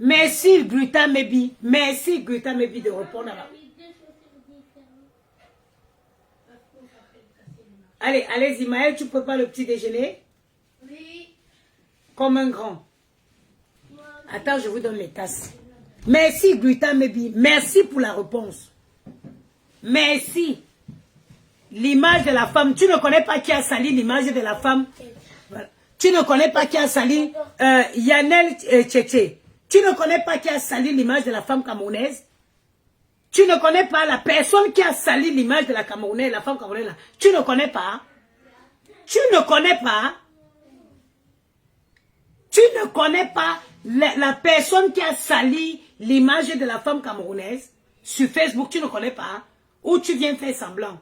Merci, Gluta Mebi. Merci, Gluta Mebi, de répondre à ma... Allez, allez-y, Maël, tu prépares le petit déjeuner? Oui. Comme un grand. Attends, je vous donne les tasses. Merci, Gluta Mebi. Merci pour la réponse. Merci. L'image de la femme. Tu ne connais pas qui a sali l'image de la femme. Voilà. Tu ne connais pas qui a sali Yanel Tchétché. Tu ne connais pas qui a sali l'image de la femme camerounaise. Tu ne connais pas la personne qui a sali l'image de la Camerounaise, la femme camerounaise. Tu ne connais pas. Tu ne connais pas. Tu ne connais pas la personne qui a sali l'image de la femme camerounaise sur Facebook. Tu ne connais pas. Ou tu viens faire semblant.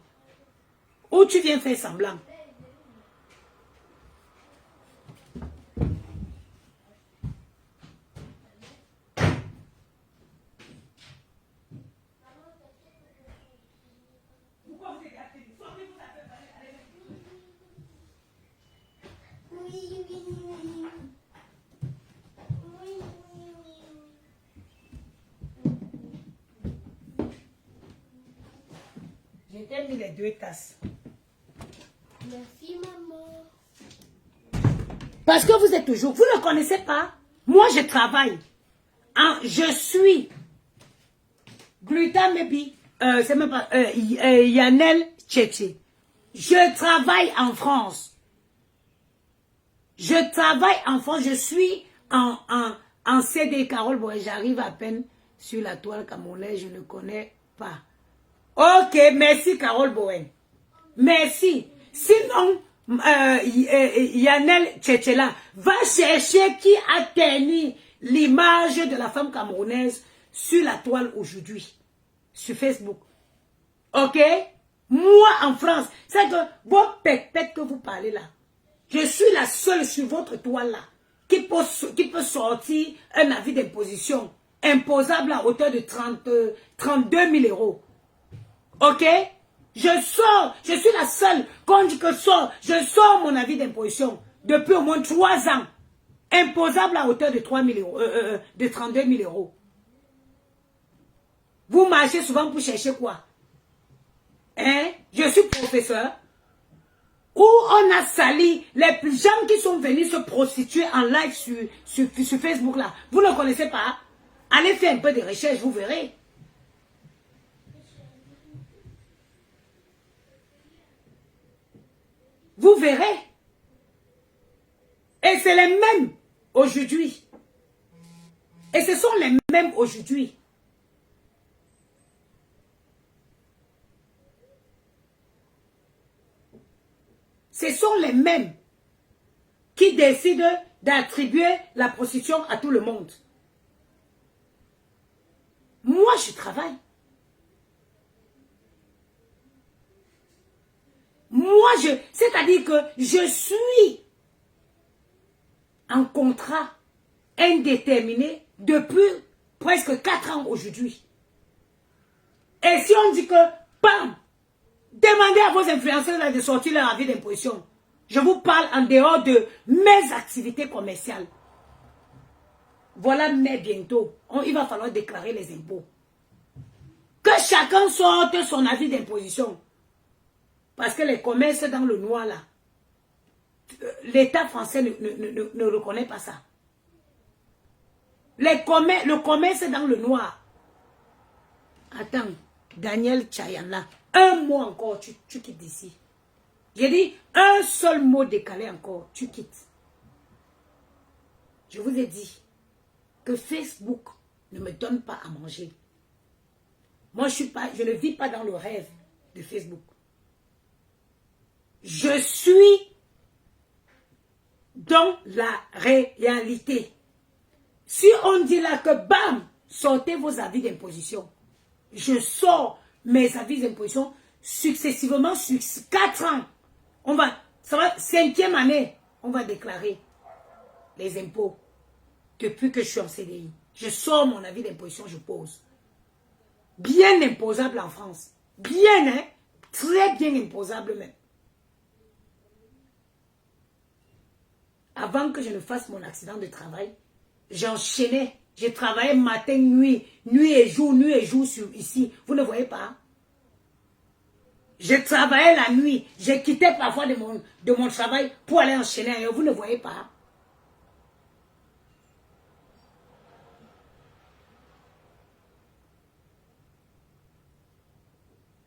Ou tu viens faire semblant. Je t'ai mis les 2 tasses. Merci, maman. Parce que vous êtes toujours... Vous ne connaissez pas. Moi, je travaille. Je suis... Gluta Mebi. C'est même pas... Yanel Tchétché. Je travaille en France. Je travaille en France. Je suis en CD Carole Boy. J'arrive à peine sur la toile camerounaise. Je ne connais pas. Ok, merci Carole Bowen. Merci. Sinon, Yanel Tchétchéla va chercher qui a terni l'image de la femme camerounaise sur la toile aujourd'hui, sur Facebook. Ok? Moi, en France, c'est que vos pètes que vous parlez là, je suis la seule sur votre toile là qui peut sortir un avis d'imposition imposable à hauteur de 32 000 euros. Ok? Je suis la seule, quand je sors mon avis d'imposition depuis au moins 3 ans, imposable à hauteur de 32 000 euros. Vous marchez souvent pour chercher quoi? Hein? Je suis professeur, où on a sali les gens qui sont venus se prostituer en live sur Facebook là. Vous ne connaissez pas? Allez faire un peu de recherche, vous verrez. Vous verrez. Et c'est les mêmes aujourd'hui. Et ce sont les mêmes aujourd'hui. Ce sont les mêmes qui décident d'attribuer la prostitution à tout le monde. Moi, je travaille. Moi, c'est-à-dire que je suis en contrat indéterminé depuis presque 4 ans aujourd'hui. Et si on dit que, bam, demandez à vos influenceurs de sortir leur avis d'imposition. Je vous parle en dehors de mes activités commerciales. Voilà, mais bientôt, il va falloir déclarer les impôts. Que chacun sorte son avis d'imposition. Parce que les commerces dans le noir, là, l'État français ne reconnaît pas ça. Le commerce dans le noir. Attends, Daniel Chayana, un mot encore, tu quittes d'ici. J'ai dit un seul mot décalé encore, tu quittes. Je vous ai dit que Facebook ne me donne pas à manger. Moi, je ne vis pas dans le rêve de Facebook. Je suis dans la réalité. Si on dit là que bam, sortez vos avis d'imposition. Je sors mes avis d'imposition successivement sur 4 ans. Ça va, 5e année, on va déclarer les impôts depuis que je suis en CDI. Je sors mon avis d'imposition, je pose. Bien imposable en France. Bien, hein? Très bien imposable même. Avant que je ne fasse mon accident de travail, j'enchaînais J'ai travaillé matin, nuit et jour sur ici. Vous ne voyez pas? J'ai travaillé la nuit. J'ai quitté parfois de mon travail pour aller enchaîner ailleurs. Vous ne voyez pas?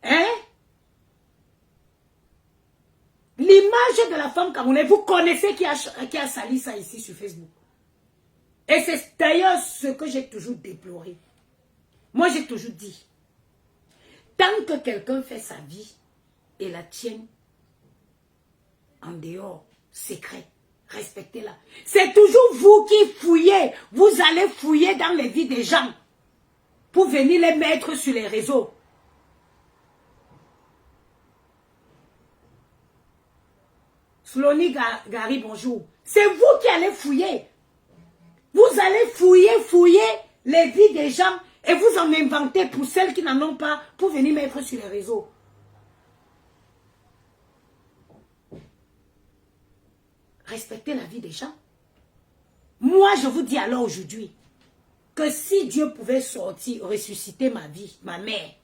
Hein? L'image de la femme camerounaise, vous connaissez qui a sali ça ici sur Facebook. Et c'est d'ailleurs ce que j'ai toujours déploré. Moi, j'ai toujours dit, tant que quelqu'un fait sa vie et la tienne en dehors, secret, respectez-la. C'est toujours vous qui fouillez. Vous allez fouiller dans les vies des gens pour venir les mettre sur les réseaux. Slony Gary, bonjour. C'est vous qui allez fouiller. Vous allez fouiller les vies des gens et vous en inventez pour celles qui n'en ont pas pour venir mettre sur les réseaux. Respectez la vie des gens. Moi, je vous dis alors aujourd'hui que si Dieu pouvait sortir, ressusciter ma vie, ma mère,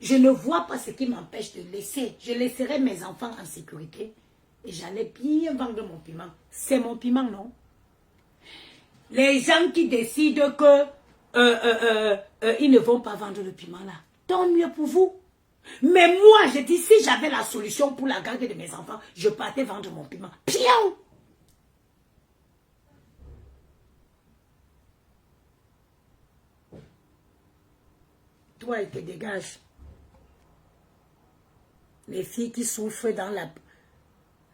je ne vois pas ce qui m'empêche de laisser. Je laisserai mes enfants en sécurité et j'allais bien vendre mon piment. C'est mon piment, non? Les gens qui décident que ils ne vont pas vendre le piment là, tant mieux pour vous. Mais moi, je dis, si j'avais la solution pour la garde de mes enfants, je partais vendre mon piment. Pion! Toi, il te dégage. Les filles qui souffrent dans la...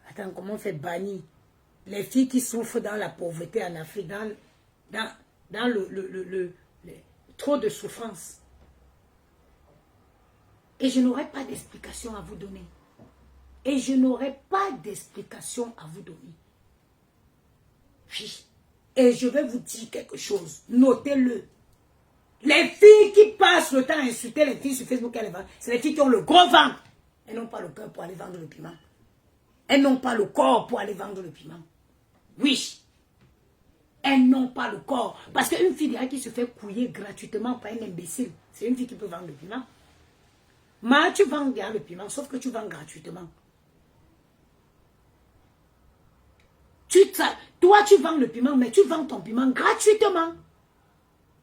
Attends, comment on fait banni? Les filles qui souffrent dans la pauvreté en Afrique, dans trop de souffrance. Et je n'aurai pas d'explication à vous donner. Et je n'aurai pas d'explication à vous donner. Oui. Et je vais vous dire quelque chose. Notez-le. Les filles qui passent le temps à insulter les filles sur Facebook, c'est les filles qui ont le gros ventre. Elles n'ont pas le cœur pour aller vendre le piment. Elles n'ont pas le corps pour aller vendre le piment. Oui. Elles n'ont pas le corps. Parce qu'une fille qui se fait couiller gratuitement par un imbécile, c'est une fille qui peut vendre le piment. Mais tu vends bien le piment, sauf que tu vends gratuitement. Toi, tu vends le piment, mais tu vends ton piment gratuitement.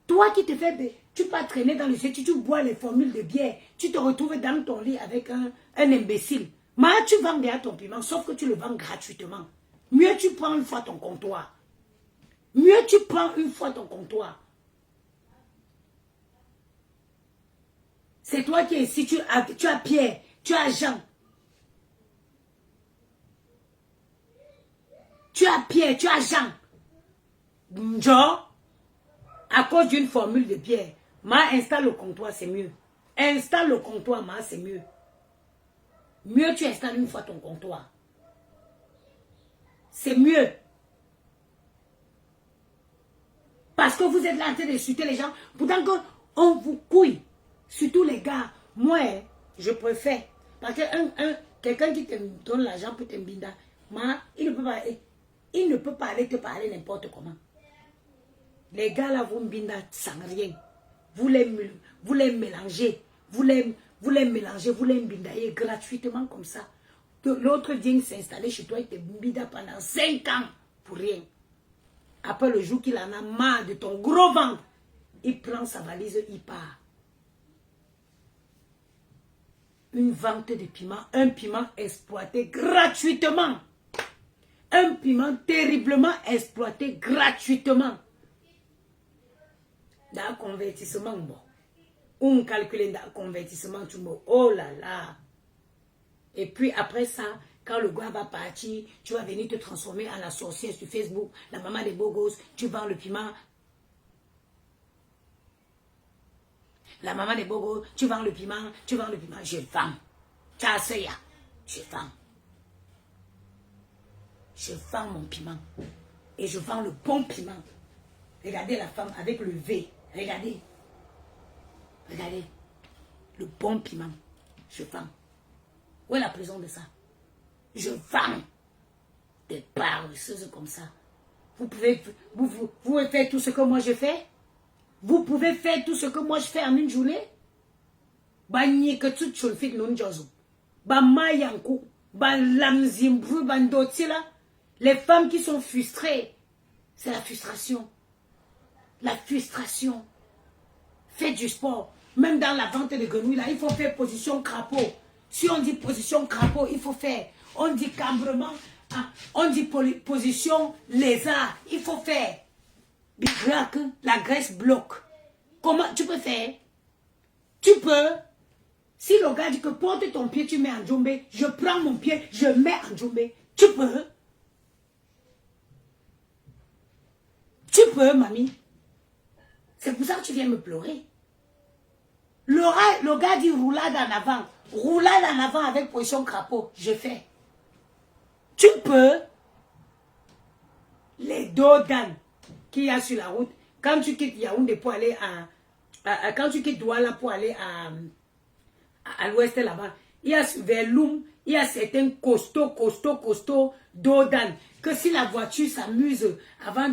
Toi qui te fais... Tu peux traîner dans le ciel, tu bois les formules de bière, tu te retrouves dans ton lit avec un imbécile. Mais tu vends bien ton piment, sauf que tu le vends gratuitement. Mieux tu prends une fois ton comptoir. Mieux tu prends une fois ton comptoir. C'est toi qui es ici, tu as Pierre, tu as Jean. Tu as Pierre, tu as Jean. Genre, à cause d'une formule de Pierre, installe le comptoir, c'est mieux. Installe le comptoir, c'est mieux. Mieux tu installes une fois ton comptoir. C'est mieux. Parce que vous êtes là en train d'insulter les gens. Pourtant qu'on vous couille. Surtout les gars. Moi, je préfère. Parce que quelqu'un qui te donne l'argent pour te mbinda, il ne peut pas aller te parler n'importe comment. Les gars là, vous mbinda sans rien. Vous les mélangez. Vous les mélangez, vous les mbindaillez gratuitement comme ça. L'autre vient s'installer chez toi et te mbinda pendant 5 ans pour rien. Après le jour qu'il en a marre de ton gros ventre, il prend sa valise, il part. Une vente de piment, un piment exploité gratuitement. Un piment terriblement exploité gratuitement. Dans le convertissement, bon. On calcule dans le convertissement, tout le monde. Oh là là. Et puis après ça, quand le gars va partir, tu vas venir te transformer en la sorcière sur Facebook, la maman des beaux gosses, tu vends le piment. La maman des beaux gosses, tu vends le piment, je vends. Tchasseya, je vends. Je vends mon piment. Et je vends le bon piment. Regardez la femme avec le V. Regardez. Regardez. Le bon piment. Je vends. Où est la prison de ça? Je vends des paresseuses comme ça. Vous pouvez faire tout ce que moi je fais. Vous pouvez faire tout ce que moi je fais en une journée. Que tout le fait non jozo. Mayanku, lamzimbru, bandotila. Les femmes qui sont frustrées, c'est la frustration. La frustration. Faites du sport. Même dans la vente de grenouilles, là, il faut faire position crapaud. Si on dit position crapaud, il faut faire. On dit cambrement, on dit position lézard, il faut faire. La graisse bloque. Comment tu peux faire? Tu peux. Si le gars dit que porte ton pied, tu mets en djembé, je prends mon pied, je mets en djembé. Tu peux. Tu peux, mamie. C'est pour ça que tu viens me pleurer. Le gars dit roulade en avant. Roulade en avant avec position crapaud. Je fais. Tu peux. Les dos d'âne qu'il y a sur la route. Quand tu quittes Yaoundé pour aller quand tu quittes Douala pour aller à l'ouest là-bas, il y a vers Loum, il y a certains costauds dos d'âne. Que si la voiture s'amuse avant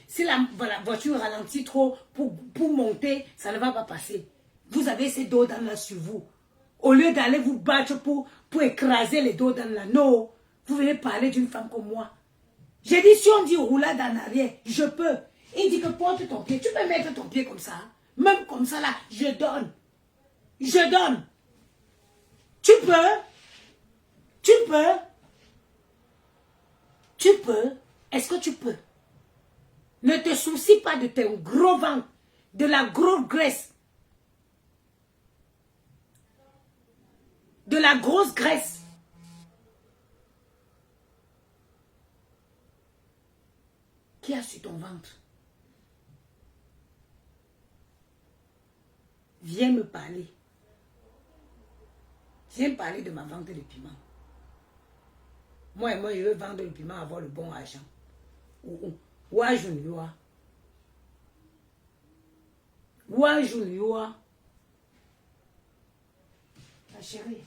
si la voiture ralentit trop pour monter, ça ne va pas passer. Vous avez ces dos d'âne là sur vous. Au lieu d'aller vous battre pour écraser les dos d'âne là, non. Vous venez parler d'une femme comme moi. J'ai dit, si on dit roulade en arrière, je peux. Il dit que porte ton pied. Tu peux mettre ton pied comme ça. Même comme ça là, je donne. Je donne. Tu peux. Tu peux. Tu peux. Est-ce que tu peux? Ne te soucie pas de tes gros ventre, de la grosse graisse. De la grosse graisse. Qui a sur ton ventre? Viens me parler. Viens me parler de ma vente de piment. Moi, je veux vendre le piment, avoir le bon argent. Ouah, Junior. Ouah, Junior. Ma chérie.